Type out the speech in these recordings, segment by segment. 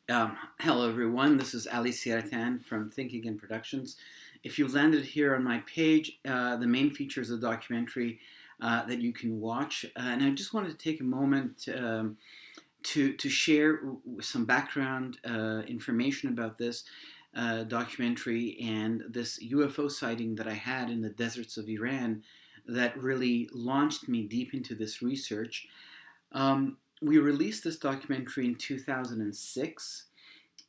Hello, everyone. This is Ali Sierratan from Thinking in Productions. If you've landed here on my page, the main feature is a documentary that you can watch. And I just wanted to take a moment to share some background information about this documentary and this UFO sighting that I had in the deserts of Iran that really launched me deep into this research. We released this documentary in 2006.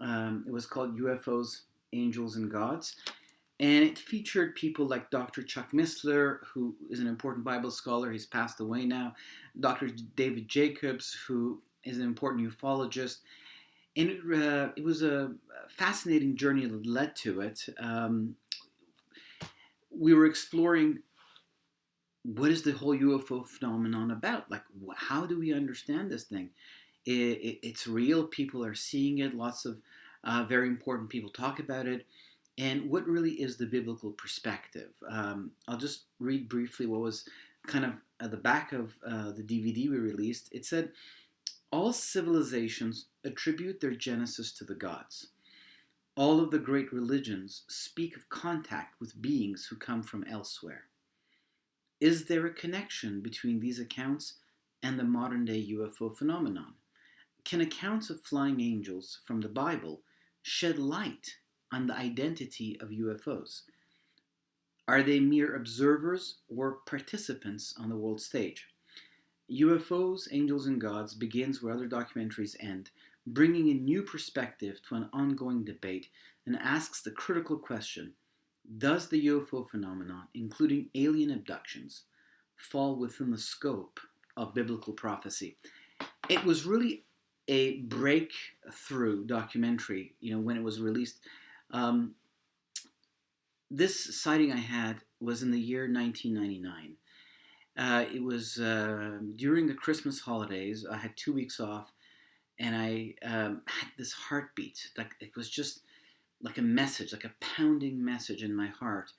It was called UFOs Angels and Gods. And it featured people like Dr. Chuck Missler, who is an important Bible scholar. He's passed away now. Dr. David Jacobs, who is an important ufologist. And it was a fascinating journey that led to it. We were exploring what is the whole UFO phenomenon about? Like, how do we understand this thing? It's real. People are seeing it. Lots of very important people talk about it. And what really is the biblical perspective? I'll just read briefly what was kind of at the back of the DVD we released. It said, all civilizations attribute their genesis to the gods. All of the great religions speak of contact with beings who come from elsewhere. Is there a connection between these accounts and the modern-day UFO phenomenon? Can accounts of flying angels from the Bible shed light on the identity of UFOs? Are they mere observers or participants on the world stage? UFOs, Angels and Gods begins where other documentaries end, bringing a new perspective to an ongoing debate and asks the critical question, does the UFO phenomenon, including alien abductions, fall within the scope of biblical prophecy? It was really a breakthrough documentary, when it was released. This sighting I had was in the year 1999. It was during the Christmas holidays. I had 2 weeks off, and I had this heartbeat. Like it was just like a message, like a pounding message in my heart.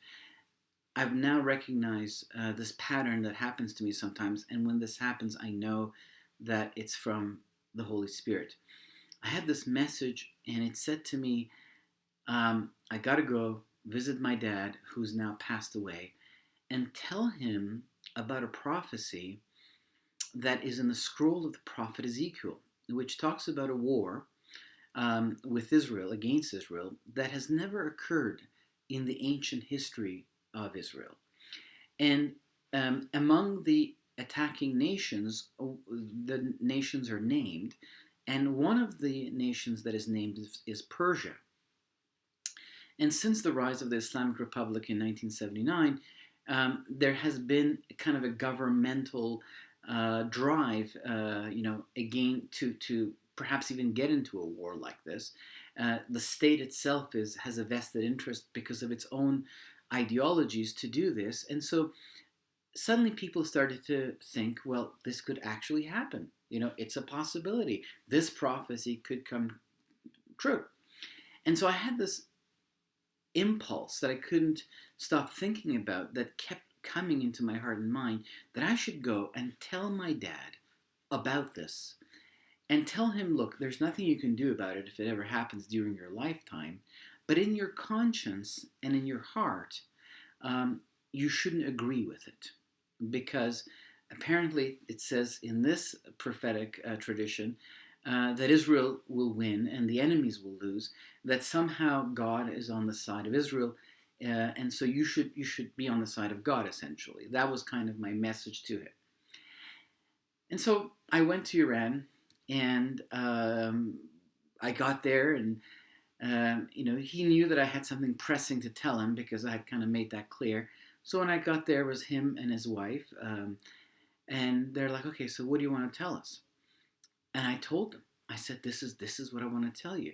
I've now recognized this pattern that happens to me sometimes, and when this happens, I know that it's from the Holy Spirit. I had this message, and it said to me, I gotta go visit my dad, who's now passed away, and tell him about a prophecy that is in the scroll of the prophet Ezekiel, which talks about a war with Israel, against Israel, that has never occurred in the ancient history of Israel. And among the attacking nations, the nations are named, and one of the nations that is named is Persia. And since the rise of the Islamic Republic in 1979, there has been kind of a governmental drive, again to perhaps even get into a war like this. The state itself has a vested interest because of its own ideologies to do this. And so suddenly people started to think, well, this could actually happen. It's a possibility. This prophecy could come true. And so I had this impulse that I couldn't stop thinking about that kept coming into my heart and mind that I should go and tell my dad about this and tell him, look, there's nothing you can do about it if it ever happens during your lifetime, but in your conscience and in your heart, you shouldn't agree with it, because apparently it says in this prophetic tradition that Israel will win and the enemies will lose, that somehow God is on the side of Israel, and so you should be on the side of God, essentially. That was kind of my message to him. And so I went to Iran, and I got there, and he knew that I had something pressing to tell him because I had kind of made that clear. So when I got there, it was him and his wife, and they're like, okay, so what do you want to tell us? And I told them, I said, this is what I want to tell you.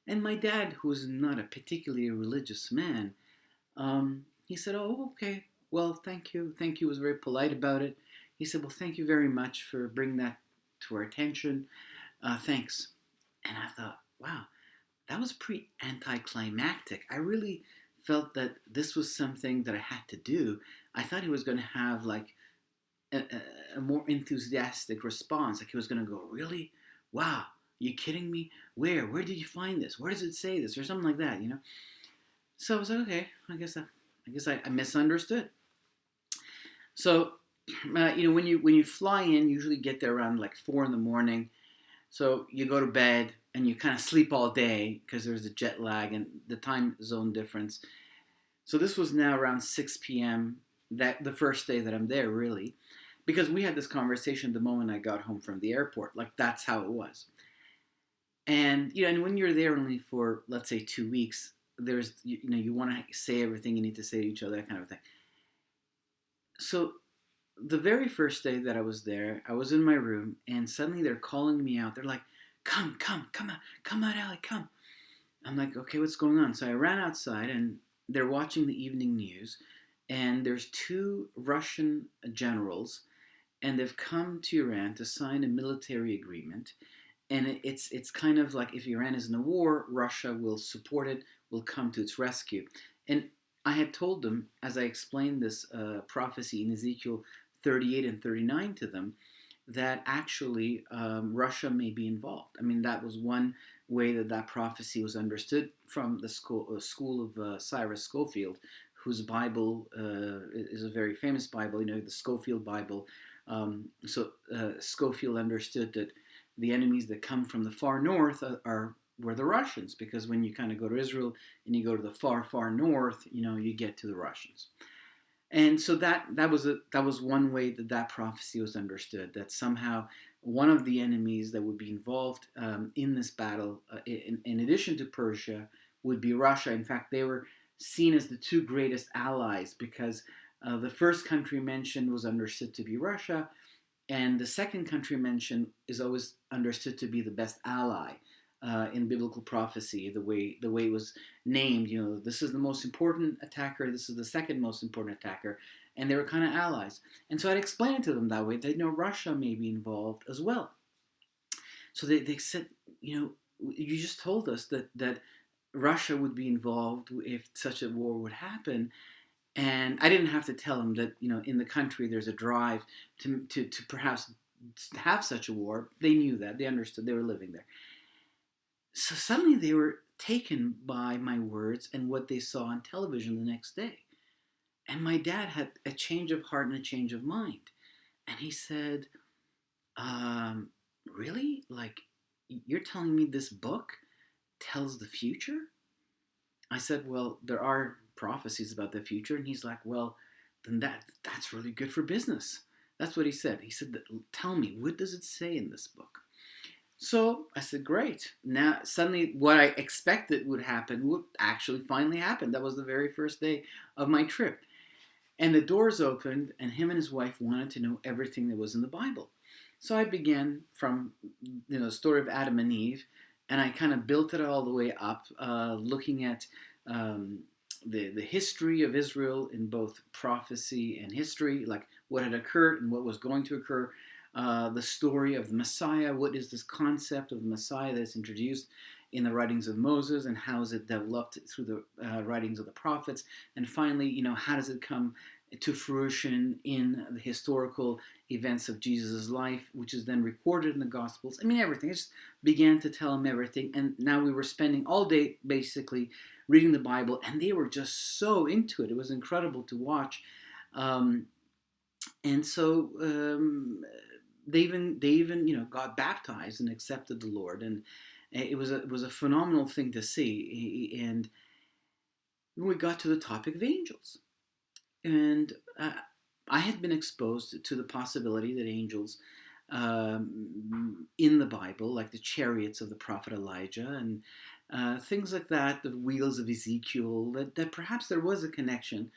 And my dad, who's not a particularly religious man, he said, oh, okay, well, thank you. Thank you, was very polite about it. He said, well, thank you very much for bringing that to our attention. Thanks. And I thought, wow, that was pretty anticlimactic. I really felt that this was something that I had to do. I thought he was going to have like a more enthusiastic response. Like he was going to go, really? Wow, you kidding me? Where did you find this? Where does it say this?" or something like that, you know. So I was like, okay, I misunderstood. So, when you fly in, you usually get there around like 4 in the morning. So you go to bed and you kind of sleep all day because there's a jet lag and the time zone difference. So this was now around 6 p.m. that the first day that I'm there, really, because we had this conversation the moment I got home from the airport. Like that's how it was. And and when you're there only for, let's say, 2 weeks, there's you want to say everything you need to say to each other, that kind of thing. So the very first day that I was there, I was in my room, and suddenly they're calling me out. They're like, come out, Allie, come." I'm like, "Okay, what's going on?" So I ran outside, and they're watching the evening news, and there's two Russian generals, and they've come to Iran to sign a military agreement. And it's kind of like, if Iran is in a war, Russia will support it, will come to its rescue. And I had told them, as I explained this prophecy in Ezekiel 38 and 39 to them, that actually Russia may be involved. I mean, that was one way that that prophecy was understood from the school of Cyrus Scofield, whose Bible is a very famous Bible, the Scofield Bible. Scofield understood that the enemies that come from the far north were the Russians, because when you kind of go to Israel and you go to the far north, you get to the Russians. And so that was one way that that prophecy was understood, that somehow one of the enemies that would be involved in this battle, in addition to Persia, would be Russia. In fact, they were seen as the two greatest allies, because the first country mentioned was understood to be Russia, and the second country mentioned is always understood to be the best ally in biblical prophecy. The way it was named, this is the most important attacker, this is the second most important attacker, and they were kind of allies. And so I'd explain it to them that way. They know Russia may be involved as well. So they said, you just told us that Russia would be involved if such a war would happen. And I didn't have to tell them that, in the country there's a drive to perhaps have such a war. They knew that. They understood. They were living there. So suddenly they were taken by my words and what they saw on television the next day. And my dad had a change of heart and a change of mind. And he said, "Really? Like, you're telling me this book tells the future?" I said, "Well, there are prophecies about the future." And he's like, "Well, then that's really good for business." That's what he said. He said, "Tell me, what does it say in this book?" So I said, "Great." Now, suddenly what I expected would happen would actually finally happen. That was the very first day of my trip. And the doors opened, and him and his wife wanted to know everything that was in the Bible. So I began from the story of Adam and Eve, and I kind of built it all the way up, looking at the history of Israel in both prophecy and history, like what had occurred and what was going to occur. The story of the Messiah. What is this concept of the Messiah that's introduced in the writings of Moses, and how is it developed through the writings of the prophets? And finally, how does it come to fruition in the historical events of Jesus' life, which is then recorded in the Gospels? I mean, everything. I just began to tell them everything. And now we were spending all day basically reading the Bible, and they were just so into it. It was incredible to watch. And so they even got baptized and accepted the Lord, and it was a phenomenal thing to see. And we got to the topic of angels, and I had been exposed to the possibility that angels in the Bible, like the chariots of the prophet Elijah and things like that, the wheels of Ezekiel, that perhaps there was a connection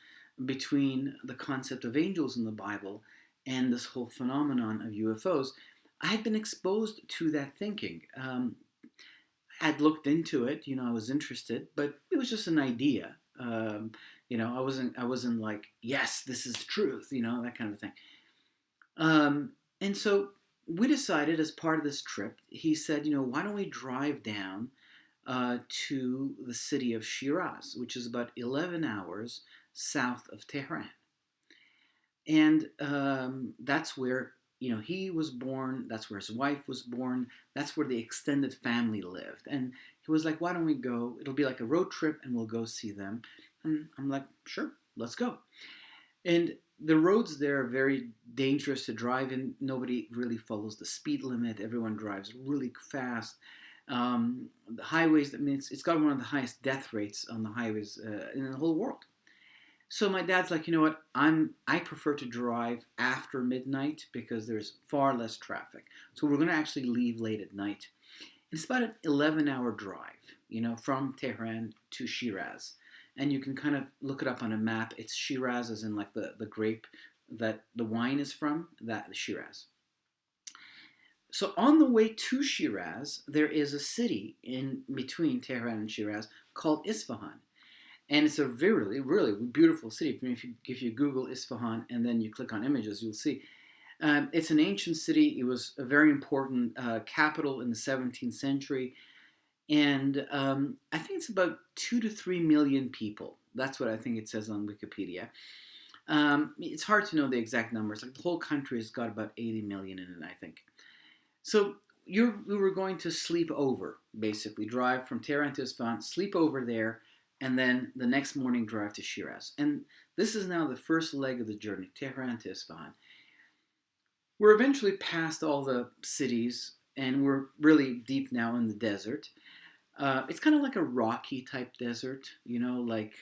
between the concept of angels in the Bible and this whole phenomenon of UFOs. I had been exposed to that thinking. I'd looked into it, I was interested, but it was just an idea. I wasn't like, yes, this is the truth, that kind of thing. And so we decided, as part of this trip, he said, why don't we drive down to the city of Shiraz, which is about 11 hours south of Tehran. And that's where, he was born. That's where his wife was born. That's where the extended family lived. And he was like, why don't we go? It'll be like a road trip and we'll go see them. And I'm like, sure, let's go. And the roads there are very dangerous to drive in. Nobody really follows the speed limit. Everyone drives really fast. The highways, I mean, it's got one of the highest death rates on the highways in the whole world. So my dad's like, you know what? I prefer to drive after midnight because there's far less traffic. So we're going to actually leave late at night. It's about an 11-hour drive, from Tehran to Shiraz. And you can kind of look it up on a map. It's Shiraz, as in like the grape that the wine is from, that is Shiraz. So on the way to Shiraz, there is a city in between Tehran and Shiraz called Isfahan. And it's a really, really beautiful city. If you Google Isfahan and then you click on images, you'll see. It's an ancient city. It was a very important capital in the 17th century. And I think it's about 2 to 3 million people. That's what I think it says on Wikipedia. It's hard to know the exact numbers. Like the whole country has got about 80 million in it, I think. So we were going to sleep over, basically, drive from Tehran to Isfahan, sleep over there, and then the next morning drive to Shiraz. And this is now the first leg of the journey, Tehran to Isfahan. We're eventually past all the cities, and we're really deep now in the desert. It's kind of like a rocky type desert, like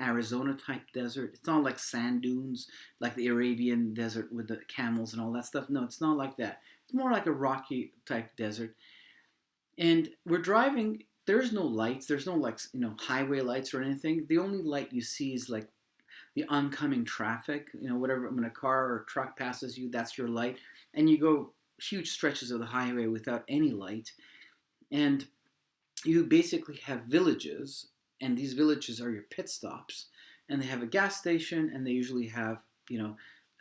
Arizona type desert. It's not like sand dunes, like the Arabian desert with the camels and all that stuff. No, it's not like that. It's more like a rocky type desert. And we're driving. There's no lights. There's no highway lights or anything. The only light you see is like the oncoming traffic. Whatever, when a car or truck passes you, that's your light. And you go huge stretches of the highway without any light. And you basically have villages, and these villages are your pit stops. And they have a gas station, and they usually have,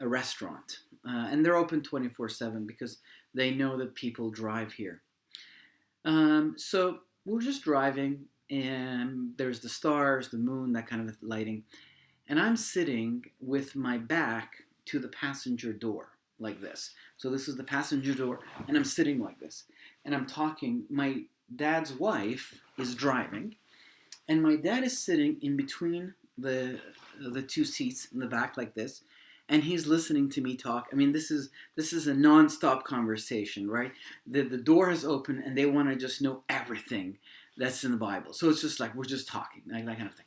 a restaurant. And they're open 24/7 because they know that people drive here. So we're just driving, and there's the stars, the moon, that kind of lighting. And I'm sitting with my back to the passenger door, like this. So this is the passenger door, and I'm sitting like this. And I'm talking. My dad's wife is driving, and my dad is sitting in between the two seats in the back like this, and he's listening to me talk. I mean, this is a non-stop conversation, right? The door is open, and they want to just know everything that's in the Bible. So it's just like we're just talking, like that kind of thing.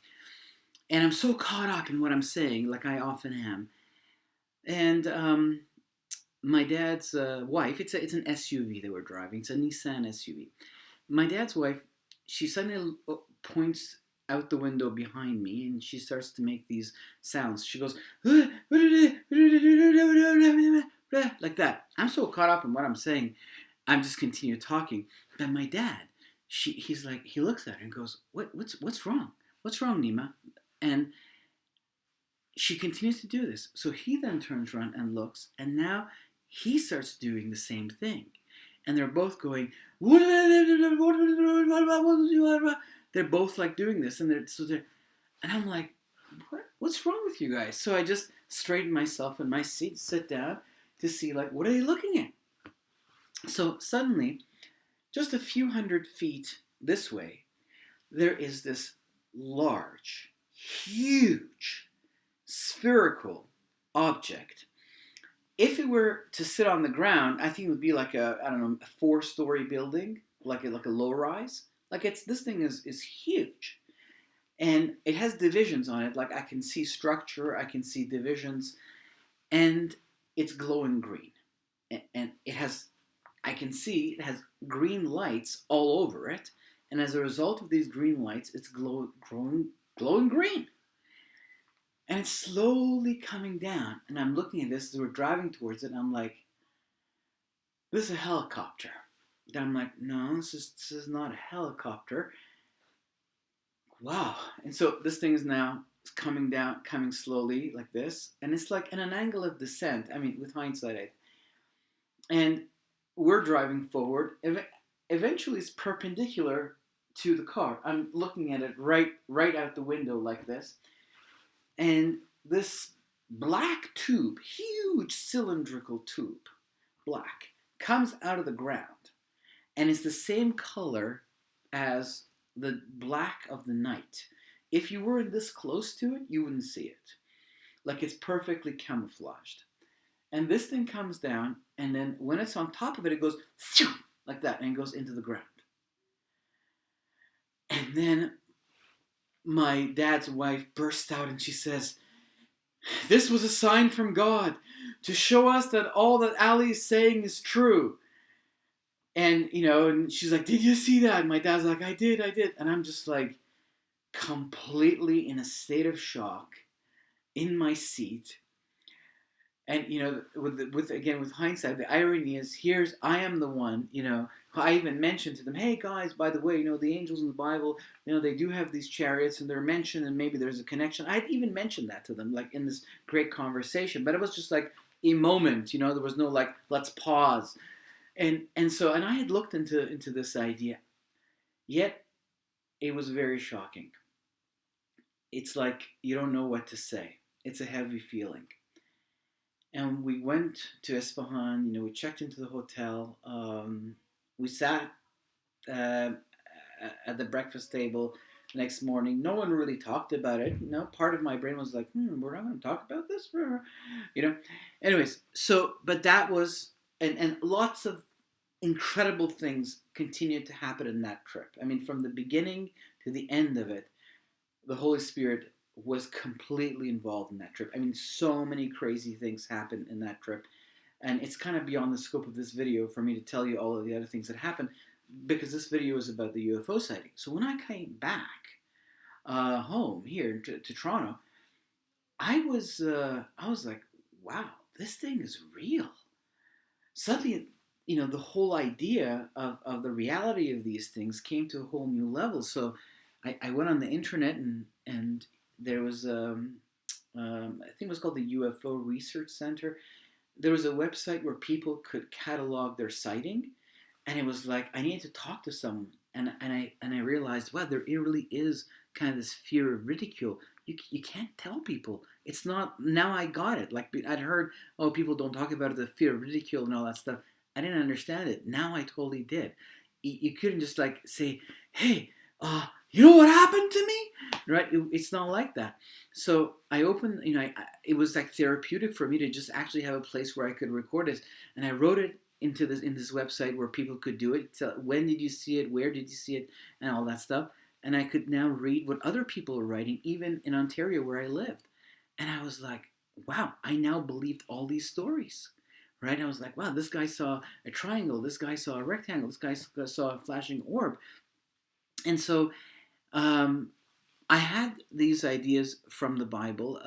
And I'm so caught up in what I'm saying, like I often am. And my dad's wife, it's an SUV they were driving. It's a Nissan SUV. My dad's wife, she suddenly points out the window behind me, and she starts to make these sounds. She goes, like that. I'm so caught up in what I'm saying, I'm just continue talking. But my dad, he looks at her and goes, what's wrong? What's wrong, Nima? And she continues to do this. So he then turns around and looks, and now he starts doing the same thing. And they're both going, they're both like doing this, and I'm like, what's wrong with you guys? So I just straighten myself in my seat, sit down to see like, what are they looking at? So suddenly, just a few hundred feet this way, there is this large, huge, spherical object. If it were to sit on the ground, I think it would be like a 4-story building, like a low rise. This thing is huge, and it has divisions on it. Like I can see structure, I can see divisions, and it's glowing green, and I can see it has green lights all over it, and as a result of these green lights, it's glowing green. And it's slowly coming down. And I'm looking at this as we're driving towards it. And I'm like, this is a helicopter. Then I'm like, no, this is not a helicopter. Wow. And so this thing is now coming down, coming slowly like this. And it's like in an angle of descent. I mean, with hindsight. And we're driving forward. Eventually, it's perpendicular to the car. I'm looking at it right out the window like this. And this black tube, huge cylindrical tube, black, comes out of the ground, and it's the same color as the black of the night. If you were this close to it, you wouldn't see it. Like it's perfectly camouflaged. And this thing comes down, and then when it's on top of it, it goes like that, and it goes into the ground. And then my dad's wife bursts out and she says, "This was a sign from God to show us that all that Ali is saying is true." And, and she's like, "Did you see that?" And my dad's like, "I did. And I'm just like completely in a state of shock in my seat. And, with hindsight, the irony is, I am the one, I even mentioned to them, "Hey guys, by the way, the angels in the Bible, they do have these chariots and they're mentioned and maybe there's a connection." I'd even mentioned that to them, like in this great conversation, but it was just like a moment, there was no like, let's pause. And I had looked into this idea, yet it was very shocking. It's like you don't know what to say. It's a heavy feeling. And we went to Isfahan. We checked into the hotel. We sat uh, at the breakfast table the next morning. No one really talked about it. Part of my brain was like, we're not going to talk about this. Anyways, but that was, and lots of incredible things continued to happen in that trip. I mean, from the beginning to the end of it, the Holy Spirit was completely involved in that trip. I mean, so many crazy things happened in that trip. And it's kind of beyond the scope of this video for me to tell you all of the other things that happened, because this video is about the UFO sighting. So when I came back home here to Toronto, I was like, wow, this thing is real. Suddenly, the whole idea of the reality of these things came to a whole new level. So I went on the internet, and there was, I think it was called the UFO Research Center. There was a website where people could catalog their sighting, and it was like I needed to talk to someone, and I realized, wow, there really is kind of this fear of ridicule. You can't tell people. It's not, now I got it. Like I'd heard, oh, people don't talk about it, the fear of ridicule and all that stuff. I didn't understand it. Now I totally did. You couldn't just like say, "Hey, you know what happened to me?" Right? It's not like that. So I opened, it was like therapeutic for me to just actually have a place where I could record it, and I wrote it in this website where people could do it. So when did you see it? Where did you see it? And all that stuff. And I could now read what other people were writing, even in Ontario where I lived. And I was like, wow, I now believed all these stories. Right? I was like, wow, this guy saw a triangle. This guy saw a rectangle. This guy saw a flashing orb. And so I had these ideas from the Bible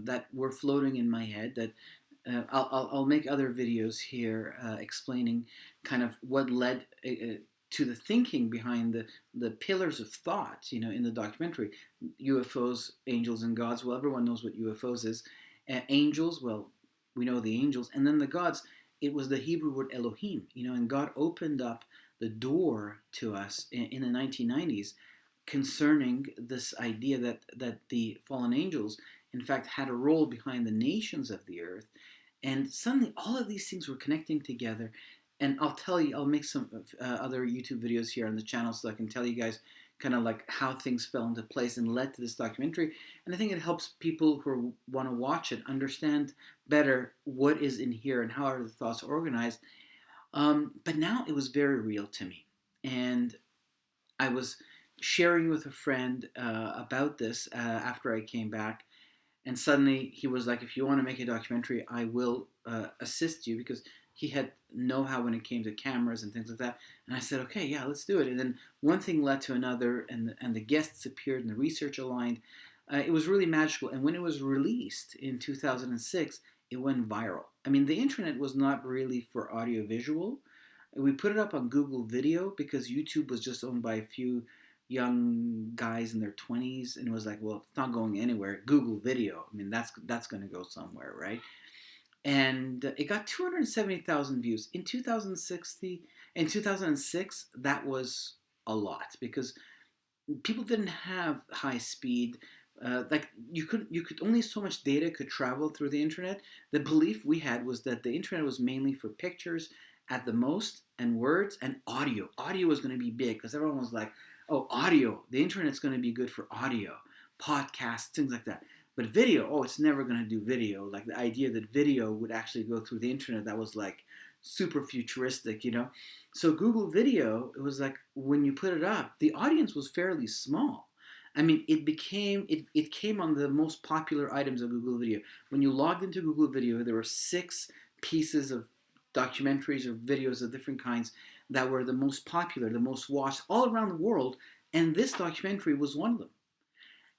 that were floating in my head. That I'll make other videos here explaining kind of what led to the thinking behind the pillars of thought. In the documentary, UFOs, Angels, and Gods. Well, everyone knows what UFOs is. Angels, well, we know the angels, and then the gods. It was the Hebrew word Elohim. And God opened up the door to us in the 1990s concerning this idea that the fallen angels, in fact, had a role behind the nations of the earth. And suddenly all of these things were connecting together. And I'll make some other YouTube videos here on the channel so I can tell you guys kind of like how things fell into place and led to this documentary. And I think it helps people who want to watch it understand better what is in here and how are the thoughts organized. But now it was very real to me. And I was sharing with a friend about this after I came back. And suddenly he was like, "If you want to make a documentary, I will assist you," because he had know-how when it came to cameras and things like that. And I said, "Okay, yeah, let's do it." And then one thing led to another, and the guests appeared, and the research aligned. It was really magical. And when it was released in 2006, it went viral. I mean, the internet was not really for audio-visual. We put it up on Google Video because YouTube was just owned by a few young guys in their 20s, and it was like, well, it's not going anywhere. Google Video, I mean, that's going to go somewhere, right? And it got 270,000 views in 2006. That was a lot because people didn't have high speed. Like you could only so much data could travel through the internet. The belief we had was that the internet was mainly for pictures at the most and words and audio. Audio was going to be big because everyone was like, "Oh, audio. The internet's going to be good for audio, podcasts, things like that." But video, oh, it's never going to do video. Like the idea that video would actually go through the internet, that was like super futuristic, you know. So Google Video, it was like when you put it up, the audience was fairly small. I mean, it came on the most popular items of Google Video. When you logged into Google Video, there were 6 pieces of documentaries or videos of different kinds that were the most popular, the most watched all around the world, and this documentary was one of them.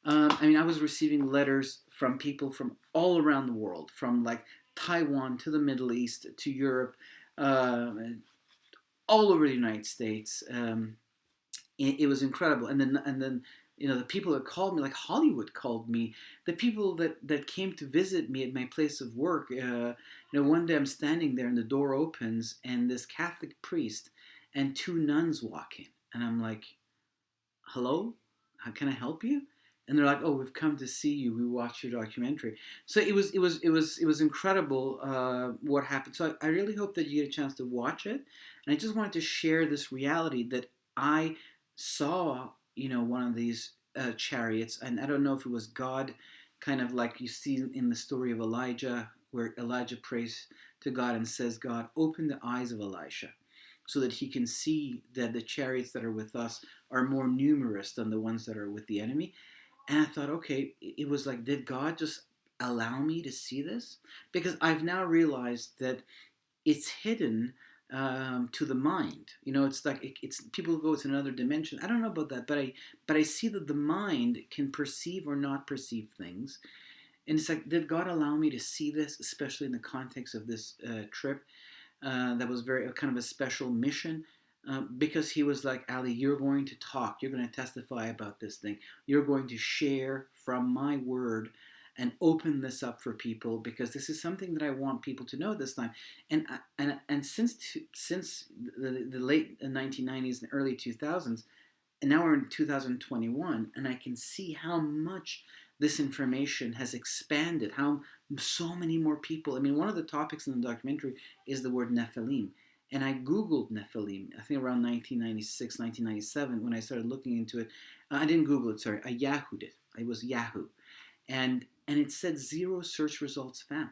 I mean, I was receiving letters from people from all around the world, from like Taiwan to the Middle East to Europe, uh, all over the United States. It was incredible. And then the people that called me, like Hollywood called me, the people that came to visit me at my place of work. One day I'm standing there and the door opens and this Catholic priest and 2 nuns walk in, and I'm like, hello, how can I help you? And they're like, oh, we've come to see you. We watched your documentary. So it was incredible what happened. So I really hope that you get a chance to watch it. And I just wanted to share this reality that I saw, one of these chariots, and I don't know if it was God, kind of like you see in the story of Elijah, where Elijah prays to God and says, God, open the eyes of Elisha so that he can see that the chariots that are with us are more numerous than the ones that are with the enemy. And I thought, okay, it was like, did God just allow me to see this? Because I've now realized that it's hidden to the mind. It's like it's people go to another dimension. I don't know about that, but I see that the mind can perceive or not perceive things. And it's like, did God allow me to see this, especially in the context of this trip? That was very kind of a special mission, because he was like, Ali, you're going to talk, you're going to testify about this thing, you're going to share from my word and open this up for people, because this is something that I want people to know this time. And since the late 1990s and early 2000s, and now we're in 2021, and I can see how much this information has expanded, how so many more people. I mean, one of the topics in the documentary is the word Nephilim. And I Googled Nephilim, I think around 1996, 1997, when I started looking into it. I didn't Google it, sorry. I Yahooed it. It was Yahoo. And it said 0 search results found.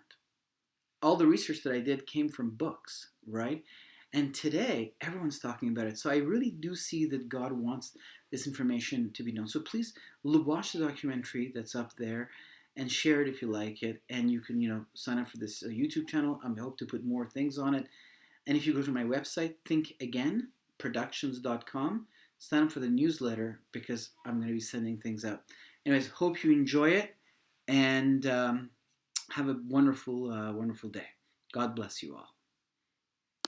All the research that I did came from books, right? And today, everyone's talking about it. So I really do see that God wants this information to be known. So please watch the documentary that's up there and share it if you like it. And you can, sign up for this YouTube channel. I hope to put more things on it. And if you go to my website, thinkagainproductions.com, sign up for the newsletter, because I'm going to be sending things out. Anyways, hope you enjoy it, and have a wonderful, wonderful day. God bless you all.